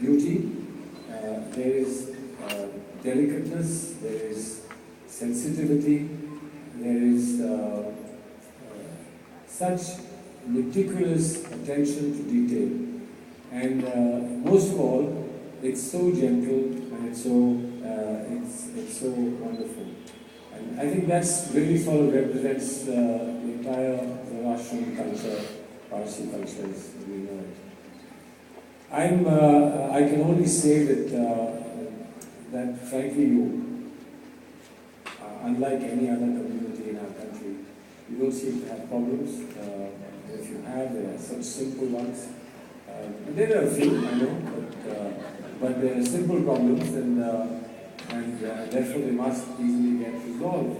beauty, there is delicateness, there is sensitivity, there is such meticulous attention to detail. And most of all, it's so gentle and it's so wonderful. And I think that's really sort of represents the entire Russian culture, Parsi culture as we know it. I can only say that frankly you, unlike any other community in our country, you don't seem to have problems. If you have, they are such simple ones. There are a few, I know, but there are simple problems, and therefore they must easily get resolved.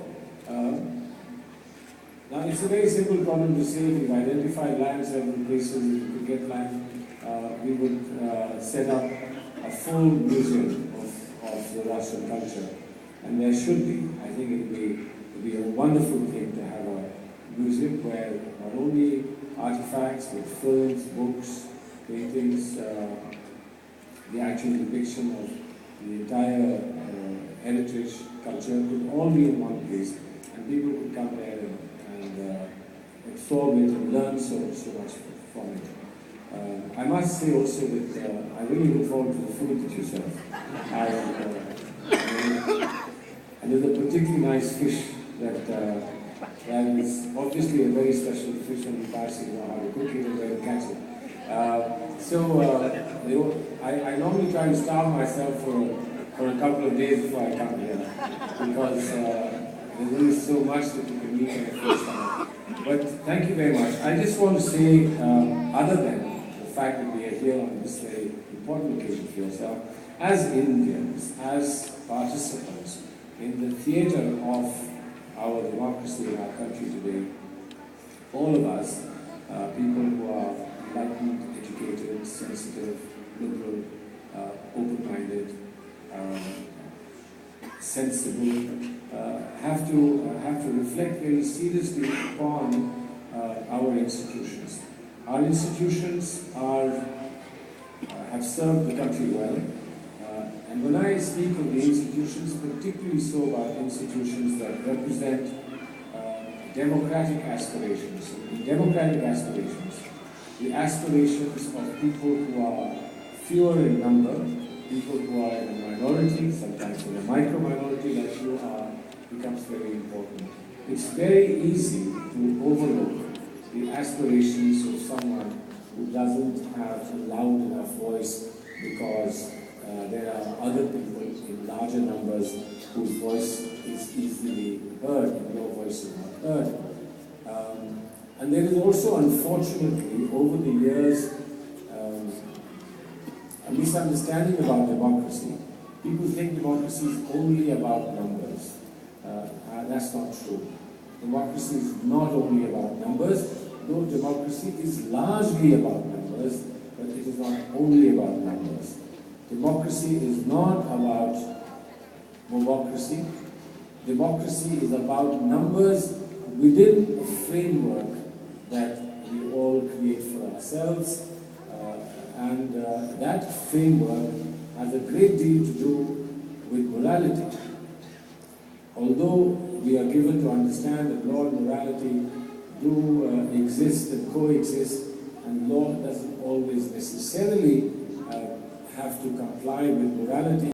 Now, it's a very simple problem to say. If we've identified land, several places, if we could get land, we would set up a full museum of the Russian culture, and there should be. I think it would be a wonderful thing to have a museum where not only artifacts, but films, books, paintings, the actual depiction of the entire heritage culture could all be in one place, and people could come there and absorb it and learn so much from it. I must say also that I really look forward to the food that you serve. And there's a particularly nice fish that is obviously a very special fish, and the Parsi know how to cook it and where to catch it. I normally try to starve myself for a couple of days before I come here, because there's only so much that you can eat in the first time. But thank you very much. I just want to say, other than the fact that we are here on this very important occasion for yourself, as Indians, as participants in the theatre of our democracy in our country today, all of us, people who are enlightened, educated, sensitive, liberal, open-minded, sensible, have to reflect very seriously upon our institutions. Our institutions have served the country well, and when I speak of the institutions, particularly so about institutions that represent democratic aspirations. In democratic aspirations, the aspirations of people who are fewer in number, people who are in a minority, sometimes in a micro-minority like you are, becomes very important. It's very easy to overlook the aspirations of someone who doesn't have a loud enough voice, because there are other people in larger numbers whose voice is easily heard and your voice is not heard. And there is also, unfortunately, over the years, a misunderstanding about democracy. People think democracy is only about numbers. That's not true. Democracy is not only about numbers, though democracy is largely about numbers, but it is not only about numbers. Democracy is not about democracy. Democracy is about numbers within a framework that we all create for ourselves, and that framework has a great deal to do with morality. Although we are given to understand that law and morality do exist and coexist, and law doesn't always necessarily have to comply with morality.